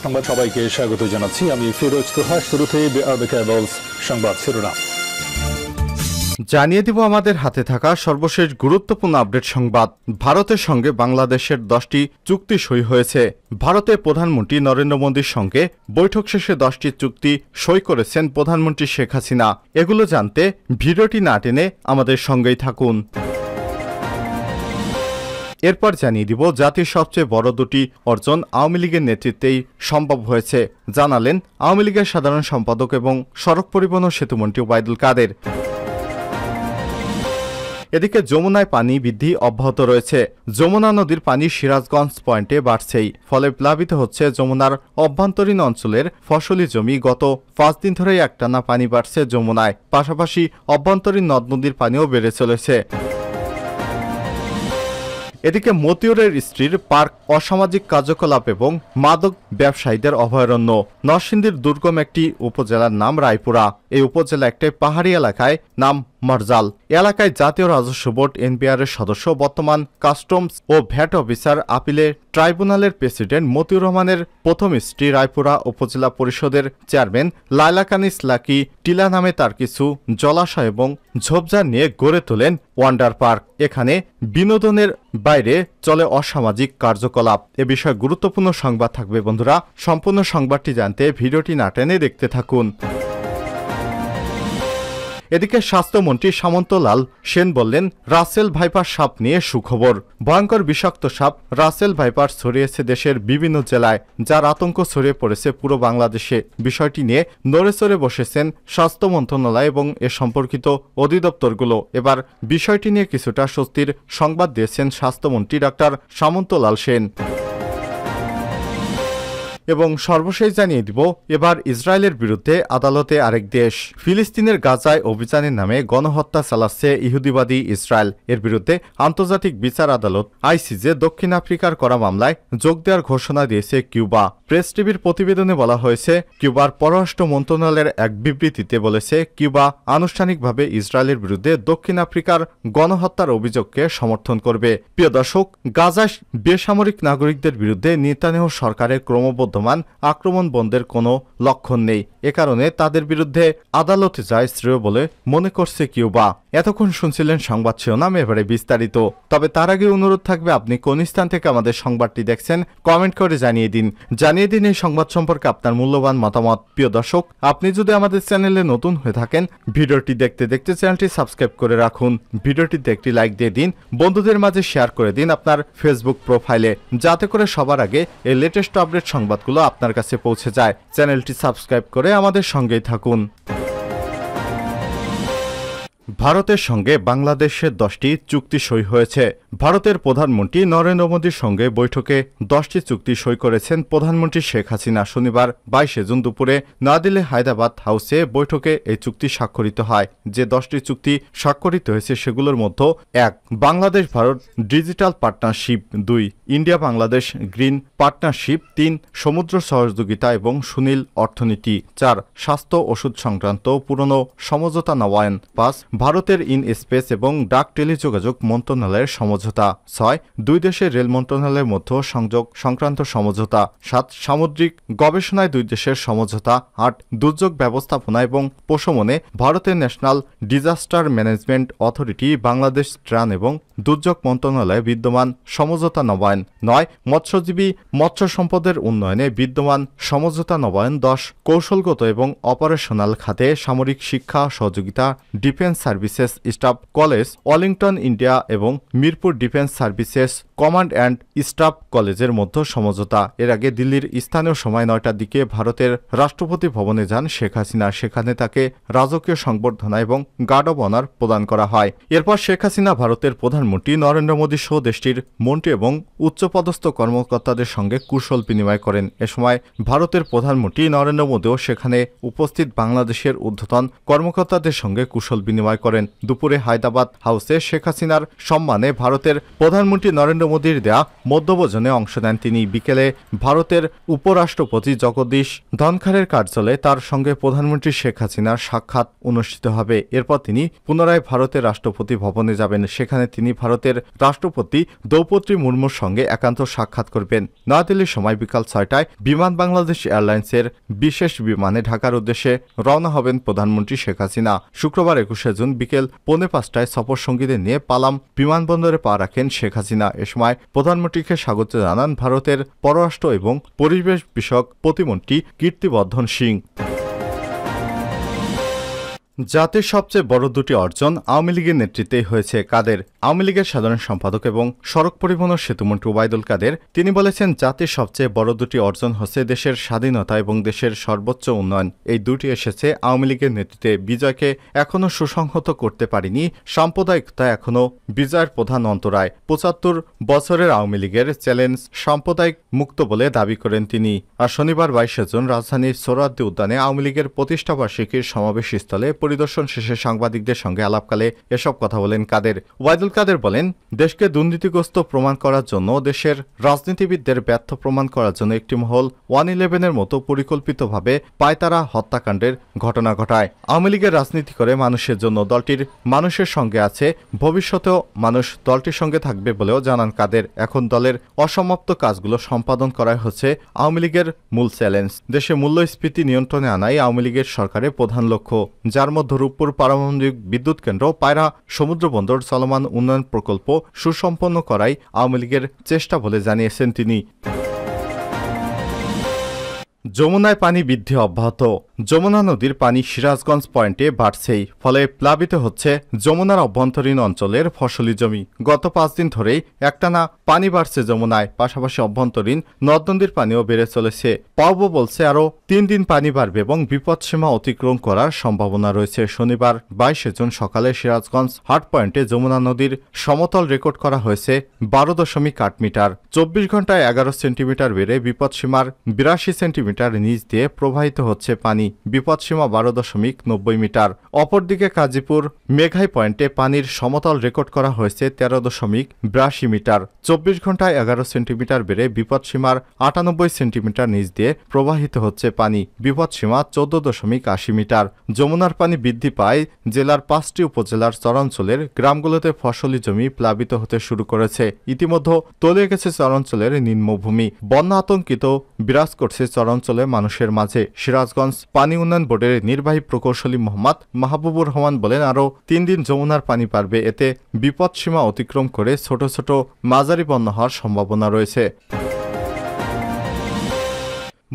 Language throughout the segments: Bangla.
সংবাদ সবাইকে স্বাগত জানাচ্ছি আমি ফিরোজ তোহা। শুরুতে সংবাদ শিরোনাম জানিয়ে দিব আমাদের হাতে থাকা সর্বশেষ গুরুত্বপূর্ণ আপডেট সংবাদ। ভারতের সঙ্গে বাংলাদেশের 10টি চুক্তি সই হয়েছে। ভারতের প্রধানমন্ত্রী নরেন্দ্র মোদীর সঙ্গে বৈঠক শেষে 10টি চুক্তি সই করেছেন প্রধানমন্ত্রী শেখ হাসিনা। এগুলো জানতে ভিডিওটি না টেনে আমাদের সঙ্গেই থাকুন। এরপর জানিয়ে দিব জাতির সবচেয়ে বড় দুটি অর্জন আওয়ামী লীগের নেতৃত্বেই সম্ভব হয়েছে, জানালেন আওয়ামী লীগের সাধারণ সম্পাদক এবং সড়ক পরিবহন ও সেতুমন্ত্রী ওবায়দুল কাদের। এদিকে যমুনায় পানি বৃদ্ধি অব্যাহত রয়েছে। যমুনা নদীর পানি সিরাজগঞ্জ পয়েন্টে বাড়ছেই, ফলে প্লাবিত হচ্ছে যমুনার অভ্যন্তরীণ অঞ্চলের ফসলি জমি। গত 5 দিন ধরেই একটানা পানি বাড়ছে যমুনায়, পাশাপাশি অভ্যন্তরীণ নদ নদীর পানিও বেড়ে চলেছে। এদিকে মতিউরের স্ত্রীর পার্ক অসামাজিক কার্যকলাপ এবং মাদক ব্যবসায়ীদের অভয়ারণ্য। নরসিংদীর দুর্গম একটি উপজেলার নাম রায়পুরা। এই উপজেলা একটি পাহাড়ি এলাকায়, নাম মারজাল। এলাকায় জাতীয় রাজস্ব বোর্ড এনবিআরের সদস্য, বর্তমান কাস্টমস ও ভ্যাট অফিসার, আপিলের ট্রাইব্যুনালের প্রেসিডেন্ট মতিউর রহমানের প্রথম স্ত্রী রায়পুরা উপজেলা পরিষদের চেয়ারম্যান লায়লা কানিস লাকি টিলা নামে তার কিছু জলাশয় এবং ঝোপঝাড় নিয়ে গড়ে তোলেন ওয়ান্ডার পার্ক। এখানে বিনোদনের বাইরে চলে অসামাজিক কার্যকলাপ। এ বিষয়ে গুরুত্বপূর্ণ সংবাদ থাকবে বন্ধুরা। সম্পূর্ণ সংবাদটি জানতে ভিডিওটি না টেনে দেখতে থাকুন। এদিকে স্বাস্থ্যমন্ত্রী সামন্ত লাল সেন বললেন, রাসেল ভাইপার সাপ নিয়ে সুখবর। ভয়ঙ্কর বিষাক্ত সাপ রাসেল ভাইপার ছড়িয়েছে দেশের বিভিন্ন জেলায়, যার আতঙ্ক ছড়িয়ে পড়েছে পুরো বাংলাদেশে। বিষয়টি নিয়ে নড়েচড়ে বসেছেন স্বাস্থ্য মন্ত্রণালয় এবং এ সম্পর্কিত অধিদপ্তরগুলো। এবার বিষয়টি নিয়ে কিছুটা স্বস্তির সংবাদ দিয়েছেন স্বাস্থ্যমন্ত্রী ডাক্তার সামন্ত লাল সেন। এবং সর্বশেষ জানিয়ে দিব, এবার ইসরায়েলের বিরুদ্ধে আদালতে আরেক দেশ। ফিলিস্তিনের গাজায় অভিযানের নামে গণহত্যা চালাচ্ছে ইহুদিবাদী ইসরায়েল। এর বিরুদ্ধে আন্তর্জাতিক বিচার আদালত আইসিজে দক্ষিণ আফ্রিকার করা মামলায় যোগ দেওয়ার ঘোষণা দিয়েছে কিউবা। প্রেস টিভির প্রতিবেদনে বলা হয়েছে, কিউবার পররাষ্ট্র মন্ত্রণালয়ের এক বিবৃতিতে বলেছে, কিউবা আনুষ্ঠানিকভাবে ইসরায়েলের বিরুদ্ধে দক্ষিণ আফ্রিকার গণহত্যার অভিযোগকে সমর্থন করবে। প্রিয় দর্শক, গাজায় বেসামরিক নাগরিকদের বিরুদ্ধে নেতানিয়াহু সরকারের ক্রমবর্ধমান আক্রমণ বন্ধের কোনো লক্ষণ নেই। এ কারণে তাদের বিরুদ্ধে আদালতে যায় শ্রেয় বলে মনে করছে কিউবা। এতক্ষণ শুনছিলেন সংবাদ শিরোনাম, এবারে বিস্তারিত। তবে তার আগে অনুরোধ থাকবে, আপনি কোন স্থান থেকে আমাদের সংবাদটি দেখছেন কমেন্ট করে জানিয়ে দিন এই সংবাদ সম্পর্কে আপনার মূল্যবান মতামত। প্রিয় দর্শক, আপনি যদি আমাদের চ্যানেলে নতুন হয়ে থাকেন, ভিডিওটি দেখতে দেখতে চ্যানেলটি সাবস্ক্রাইব করে রাখুন। ভিডিওটিতে একটি লাইক দিয়ে দিন, বন্ধুদের মাঝে শেয়ার করে দিন আপনার ফেসবুক প্রোফাইলে, যাতে করে সবার আগে এই লেটেস্ট আপডেট সংবাদগুলো আপনার কাছে পৌঁছে যায়। চ্যানেলটি সাবস্ক্রাইব করে আমাদের সঙ্গেই থাকুন। ভারতের সঙ্গে বাংলাদেশের 10টি চুক্তি সই হয়েছে। ভারতের প্রধানমন্ত্রী নরেন্দ্র মোদীর সঙ্গে বৈঠকে 10টি চুক্তি সই করেছেন প্রধানমন্ত্রী শেখ হাসিনা। শনিবার 22 জুন দুপুরে নয়াদিল্লি হায়দ্রাবাদ হাউসে বৈঠকে এই চুক্তি স্বাক্ষরিত হয়। যে 10টি চুক্তি স্বাক্ষরিত হয়েছে সেগুলোর মধ্যে 1. Bangladesh Bharat digital partnership, 2. India Bangladesh green partnership, 3. সমুদ্র সহযোগিতা এবং সুনীল অর্থনীতি, 4. স্বাস্থ্য ওষুধ সংক্রান্ত পুরনো সমঝোতা নবায়ন, 5. ভারতের ইন স্পেস এবং ডাক টেলিযোগাযোগ মন্ত্রণালয়ের সমঝোতা, 6. দুই দেশের রেল মন্ত্রণালয়ের মধ্যে সংযোগ সংক্রান্ত সমঝোতা, 7. সামুদ্রিক গবেষণায় দুই দেশের সমঝোতা, 8. দুর্যোগ ব্যবস্থাপনা এবং প্রশমনে ভারতের national disaster management authority Bangladesh ত্রাণ এবং দুর্যোগ মন্ত্রণালয়ে বিদ্যমান সমঝোতা নবায়ন, 9. মৎস্যজীবী মৎস্য সম্পদের উন্নয়নে বিদ্যমান সমঝোতা নবায়ন, 10. কৌশলগত এবং অপারেশনাল খাতে সামরিক শিক্ষা সহযোগিতা defence services staff college Wellington India এবং Mirpur defence services command and staff কলেজের মধ্যে সমঝোতা। এর আগে দিল্লির স্থানীয় সময় 9টার দিকে ভারতের রাষ্ট্রপতি ভবনে যান শেখ হাসিনা। সেখানে তাকে রাজকীয় সংবর্ধনা এবং গার্ড অব অনার প্রদান করা হয়। এরপর শেখ হাসিনা ভারতের প্রধানমন্ত্রী নরেন্দ্র মোদী সহ দেশটির মন্ত্রী এবং উচ্চপদস্থ কর্মকর্তাদের সঙ্গে কুশল বিনিময় করেন। এ সময় ভারতের প্রধানমন্ত্রী নরেন্দ্র মোদীও সেখানে উপস্থিত বাংলাদেশের ঊর্ধ্বতন কর্মকর্তাদের সঙ্গে কুশল বিনিময় সময় করেন। দুপুরে হায়দ্রাবাদ হাউসে শেখ হাসিনার সম্মানে ভারতের প্রধানমন্ত্রী নরেন্দ্র মোদীর দেয়া মধ্যভোজনে অংশ নেন তিনি। বিকেলে ভারতের উপরাষ্ট্রপতি জগদীশ ধনখড়ের কার্যালয়ে তার সঙ্গে প্রধানমন্ত্রী শেখ হাসিনার সাক্ষাৎ অনুষ্ঠিত হবে। এরপর তিনি পুনরায় ভারতের রাষ্ট্রপতি ভবনে যাবেন। সেখানে তিনি ভারতের রাষ্ট্রপতি দ্রৌপদী মুর্মুর সঙ্গে একান্ত সাক্ষাৎ করবেন। নয়াদিল্লির সময় বিকাল 6টায় বিমান বাংলাদেশ এয়ারলাইন্সের বিশেষ বিমানে ঢাকার উদ্দেশ্যে রওনা হবেন প্রধানমন্ত্রী শেখ হাসিনা। শুক্রবার 21শে জুন বিকেল 4:45টায় সফর সঙ্গীদের নিয়ে পালাম বিমানবন্দরে পা রাখেন শেখ হাসিনা। এ সময় প্রধানমন্ত্রীকে স্বাগত জানান ভারতের পররাষ্ট্র এবং পরিবেশ বিষয়ক প্রতিমন্ত্রী কীর্তিবর্ধন সিং। জাতির সবচেয়ে বড় দুটি অর্জন আওয়ামী লীগের নেতৃত্বেই হয়েছে। কাদের? আওয়ামী লীগের সাধারণ সম্পাদক এবং সড়ক পরিবহন ও সেতুমন্ত্রী ওবায়দুল কাদের। তিনি বলেছেন, জাতির সবচেয়ে বড় দুটি অর্জন হচ্ছে দেশের স্বাধীনতা এবং দেশের সর্বোচ্চ উন্নয়ন। এই দুটি এসেছে আওয়ামী লীগের নেতৃত্বে। বিজয়কে এখনও সুসংহত করতে পারিনি সাম্প্রদায়িকতা, এখনও বিজয়ের প্রধান অন্তরায়। 75 বছরের আওয়ামী লীগের চ্যালেঞ্জ সাম্প্রদায়িক মুক্ত বলে দাবি করেন তিনি। আর শনিবার 22শে জুন রাজধানীর সোহরাওয়ার্দী উদ্যানে আওয়ামী লীগের প্রতিষ্ঠাবার্ষিকীর সমাবেশস্থলে পরিদর্শন শেষে সাংবাদিকদের সঙ্গে আলাপকালে এসব কথা বলেন কাদের। ওবায়দুল কাদের বলেন, দেশকে দুর্নীতিগ্রস্ত প্রমাণ করার জন্য, দেশের রাজনীতিবিদদের ব্যর্থ প্রমাণ করার জন্য একটি মহল 111-এর মতো পরিকল্পিতভাবে পায়তারা হত্যাকাণ্ডের ঘটনা ঘটায়। আওয়ামী লীগের রাজনীতি করে মানুষের জন্য, দলটির মানুষের সঙ্গে আছে, ভবিষ্যতেও মানুষ দলটির সঙ্গে থাকবে বলেও জানান কাদের। এখন দলের অসমাপ্ত কাজগুলো সম্পাদন করাই হচ্ছে আওয়ামী লীগের মূল চ্যালেঞ্জ। দেশে মূল্যস্ফীতি নিয়ন্ত্রণে আনাই আওয়ামী লীগের সরকারের প্রধান লক্ষ্য, যার মধ্যে রূপপুর পারমাণবিক বিদ্যুৎ কেন্দ্র, পায়রা সমুদ্র বন্দর, চলমান উন্নয়ন প্রকল্প সুসম্পন্ন করাই আওয়ামী লীগের চেষ্টা বলে জানিয়েছেন তিনি। যমুনায় পানি বৃদ্ধি অব্যাহত। যমুনা নদীর পানি সিরাজগঞ্জ পয়েন্টে বাড়ছেই, ফলে প্লাবিত হচ্ছে যমুনার অভ্যন্তরীণ অঞ্চলের ফসলি জমি। গত 5 দিন ধরেই একটানা পানি বাড়ছে যমুনায়, পাশাপাশি অভ্যন্তরীণ নদ নদীর পানিও বেড়ে চলেছে। পাওবো বলছে আরও 3 দিন পানি বাড়বে এবং বিপদসীমা অতিক্রম করার সম্ভাবনা রয়েছে। শনিবার 22শে জুন সকালে সিরাজগঞ্জ হাট পয়েন্টে যমুনা নদীর সমতল রেকর্ড করা হয়েছে 12.8 মিটার। 24 ঘন্টায় 11 সেন্টিমিটার বেড়ে বিপদসীমার 82 সেন্টিমিটার নিচ দিয়ে প্রবাহিত হচ্ছে পানি। বিপদসীমা 12.90 মিটার। অপরদিকে কাজীপুর মেঘাই পয়েন্টে পানির সমতল রেকর্ড করা হয়েছে 13.82 মিটার। 24 ঘন্টায় 11 সেন্টিমিটার বেড়ে বিপদসীমার 98 সেন্টিমিটার নিচ দিয়ে প্রবাহিত হচ্ছে পানি। বিপদসীমা 14.80 মিটার। যমুনার পানি বৃদ্ধি পায় জেলার 5টি উপজেলার চরাঞ্চলের গ্রামগুলোতে ফসলি জমি প্লাবিত হতে শুরু করেছে। ইতিমধ্যে তলিয়ে গেছে চরাঞ্চলের নিম্নভূমি। বন্যা আতঙ্কিত বিরাজ করছে চরাঞ্চলের মানুষের মাঝে। সিরাজগঞ্জ পানি উন্নয়ন বোর্ডের নির্বাহী প্রকৌশলী মোহাম্মদ মাহবুবুর রহমান বলেন, আরও 3 দিন যমুনার পানি বাড়বে। এতে বিপদসীমা অতিক্রম করে ছোট ছোট মাঝারি বন্যা হওয়ার সম্ভাবনা রয়েছে।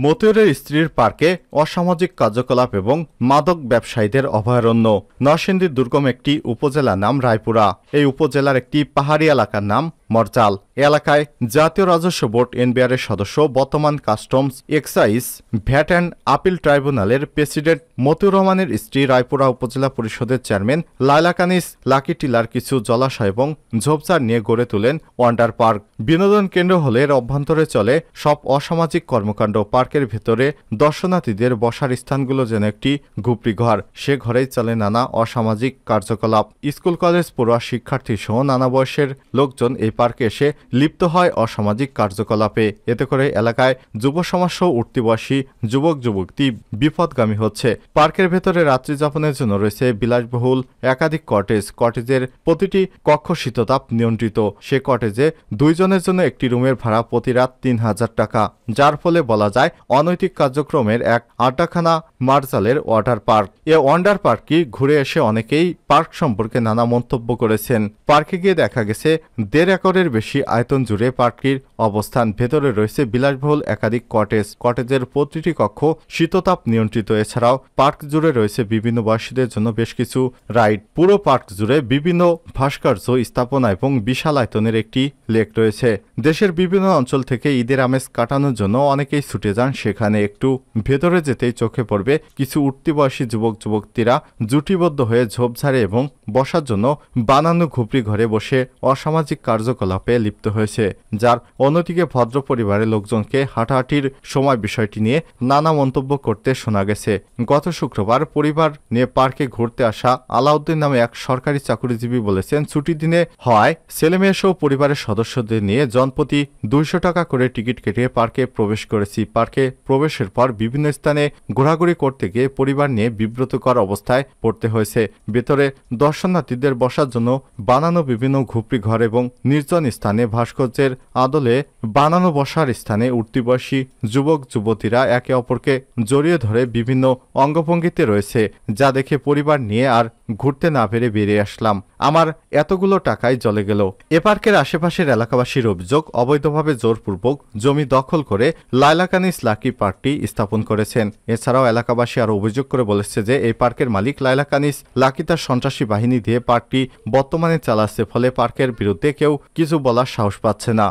মতিউরের স্ত্রীর পার্কে অসামাজিক কার্যকলাপ এবং মাদক ব্যবসায়ীদের অভয়ারণ্য। নরসিংদীর দুর্গম একটি উপজেলার নাম রায়পুরা। এই উপজেলার একটি পাহাড়ি এলাকার নাম মরচাল। এলাকায় জাতীয় রাজস্ব বোর্ড এনবিআরের সদস্য, বর্তমান customs, excise, VAT and appeal ট্রাইব্যুনালের প্রেসিডেন্ট মতিউর রহমানের স্ত্রী রায়পুরা উপজেলা পরিষদের chairman Laila Kanis lucky tiller কিছু জলাশয় এবং ঝোপঝাড় নিয়ে গড়ে তোলেন ওয়ান্ডার পার্ক। বিনোদন কেন্দ্র হলে এর অভ্যন্তরে চলে সব অসামাজিক কর্মকাণ্ড। পার্কের ভেতরে দর্শনার্থীদের বসার স্থানগুলো যেন একটি ঘুপড়ি ঘর। সে ঘরেই চলে নানা অসামাজিক কার্যকলাপ। স্কুল কলেজ পড়ুয়া শিক্ষার্থী সহ নানা বয়সের লোকজন এই পার্কে এসে লিপ্ত হয় অসামাজিক কার্যকলাপে। এতে করে এলাকায় যুব সমাজ সহ উঠতি বয়সী যুবক যুবতী বিপদগামী হচ্ছে। পার্কের ভেতরে রাত্রি যাপনের জন্য রয়েছে বিলাসবহুল একাধিক কটেজ। কটেজের প্রতিটি কক্ষ শীততাপ নিয়ন্ত্রিত। সে কটেজে 2 জনের জন্য একটি রুমের ভাড়া প্রতি রাত 3000 টাকা, যার ফলে বলা যায় অনৈতিক কার্যক্রমের এক আড্ডাখানা মার্জালের ওয়াটার পার্ক। এ ওয়ান্ডার পার্কটি ঘুরে এসে অনেকেই পার্ক সম্পর্কে নানা মন্তব্য করেছেন। পার্কে গিয়ে দেখা গেছে 1.5 একরের বেশি আয়তন জুড়ে পার্কটির অবস্থান। ভেতরে রয়েছে বিলাসবহুল একাধিক কটেজ। কটেজের প্রতিটি কক্ষ শীততাপ নিয়ন্ত্রিত। এছাড়াও পার্ক জুড়ে রয়েছে বিভিন্ন বয়সীদের জন্য বেশ কিছু রাইড। পুরো পার্ক জুড়ে বিভিন্ন ভাস্কর্য স্থাপনা এবং বিশাল আয়তনের একটি লেক রয়েছে। দেশের বিভিন্ন অঞ্চল থেকে ঈদের আমেজ কাটানোর জন্য অনেকেই ছুটে যায় যান সেখানে একটু ভেতরে যেতেই চোখে পড়বে কিছু উঠতি বয়সী যুবক যুবতীরা জুটিবদ্ধ হয়ে ঝোপঝাড়ে এবং বসার জন্য বানানো ঘুপড়ি ঘরে বসে অসামাজিক কার্যকলাপে লিপ্ত হয়েছে, যার অন্যদিকে ভদ্র পরিবারের লোকজনকে হাঁটাহাঁটির সময় বিষয়টি নিয়ে নানা মন্তব্য করতে শোনা গেছে। গত শুক্রবার পরিবার নিয়ে পার্কে ঘুরতে আসা আলাউদ্দিন নামে এক সরকারি চাকরিজীবী বলেছেন, ছুটির দিনে হওয়ায় ছেলেমেয়েসহ পরিবারের সদস্যদের নিয়ে জনপ্রতি 200 টাকা করে টিকিট কেটে পার্কে প্রবেশ করেছি। পার্কে প্রবেশের পর বিভিন্ন স্থানে ঘোরাঘুরি করতে গিয়ে পরিবার নিয়ে বিব্রতকর অবস্থায় পড়তে হয়েছে। ভেতরে দর্শনার্থীদের বসার জন্য বানানো বিভিন্ন ঘুপড়ি ঘর এবং নির্জন স্থানে ভাস্কর্যের আদলে বানানো বসার স্থানে উঠতি বয়সী যুবক যুবতীরা একে অপরকে জড়িয়ে ধরে বিভিন্ন অঙ্গভঙ্গিতে রয়েছে, যা দেখে পরিবার নিয়ে আর ঘুরতে না পেরে বেরিয়ে আসলাম। আমার এতগুলো টাকাই চলে গেল। এ পার্কের আশেপাশের এলাকাবাসীর অভিযোগ, অবৈধভাবে জোরপূর্বক জমি দখল করে লায়লা কানিস লাকি পার্কটি স্থাপন করেছেন। এছাড়াও এলাকাবাসী আরও অভিযোগ করে বলেছে যে এই পার্কের মালিক লায়লা কানিস লাকি তার সন্ত্রাসী বাহিনী দিয়ে পার্কটি বর্তমানে চালাচ্ছে, ফলে পার্কের বিরুদ্ধে কেউ কিছু বলার সাহস পাচ্ছে না।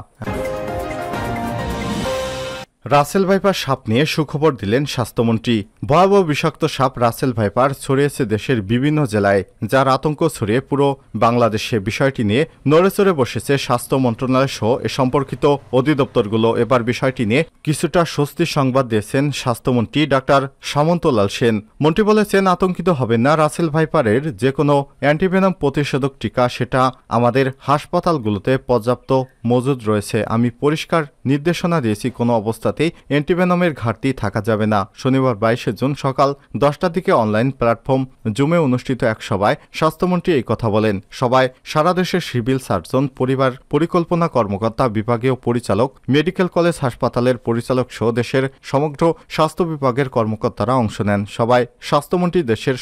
রাসেল ভাইপার সাপ নিয়ে সুখবর দিলেন স্বাস্থ্যমন্ত্রী। ভয়াবহ বিষাক্ত সাপ রাসেল ভাইপার ছড়িয়েছে দেশের বিভিন্ন জেলায়, যার আতঙ্ক ছড়িয়ে পুরো বাংলাদেশে। বিষয়টি নিয়ে নড়েচড়ে বসেছে স্বাস্থ্য মন্ত্রণালয় সহ এ সম্পর্কিত অধিদপ্তরগুলো। এবার বিষয়টি নিয়ে কিছুটা স্বস্তির সংবাদ দিয়েছেন স্বাস্থ্যমন্ত্রী ডাক্তার সামন্তলাল সেন। মন্ত্রী বলেছেন, আতঙ্কিত হবেন না, রাসেল ভাইপারের যে কোনো অ্যান্টিভেনম প্রতিষেধক টিকা সেটা আমাদের হাসপাতালগুলোতে পর্যাপ্ত মজুদ রয়েছে। আমি পরিষ্কার নির্দেশনা দিয়েছি, কোনো অবস্থাতেই অ্যান্টিভেনমের ঘাটতি থাকা যাবে না। শনিবার 22 জুন সকাল 10টার দিকে অনলাইন প্ল্যাটফর্ম জুমে অনুষ্ঠিত এক সভায় স্বাস্থ্যমন্ত্রী এই কথা বলেন। সভায় সারা দেশের সিভিল সার্জন, পরিবার পরিকল্পনা কর্মকর্তা, বিভাগীয় পরিচালক, মেডিকেল কলেজ হাসপাতালের পরিচালক সহ দেশের সমগ্র স্বাস্থ্য বিভাগের কর্মকর্তারা অংশ নেন। সভায় স্বাস্থ্যমন্ত্রী দেশের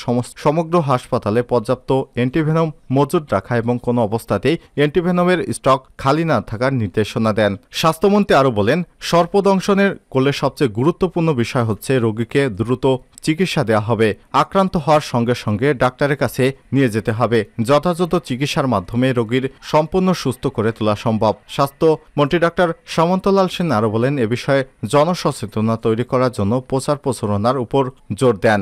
সমগ্র হাসপাতালে পর্যাপ্ত অ্যান্টিভেনম মজুদ রাখা এবং কোনো অবস্থাতেই অ্যান্টিভেনমের স্টক খালি না থাকার নির্দেশনা দেন। স্বাস্থ্যমন্ত্রী আরও বলেন, সর্পদংশনের করলে সবচেয়ে গুরুত্বপূর্ণ বিষয় হচ্ছে রোগীকে দ্রুত চিকিৎসা দেওয়া হবে। আক্রান্ত হওয়ার সঙ্গে সঙ্গে ডাক্তারের কাছে নিয়ে যেতে হবে। যথাযথ চিকিৎসার মাধ্যমে রোগীর সম্পূর্ণ সুস্থ করে তোলা সম্ভব। স্বাস্থ্যমন্ত্রী ডাক্তার সামন্তলাল সেন আরও বলেন, এ বিষয়ে জনসচেতনতা তৈরি করার জন্য প্রচার প্রচারণার উপর জোর দেন।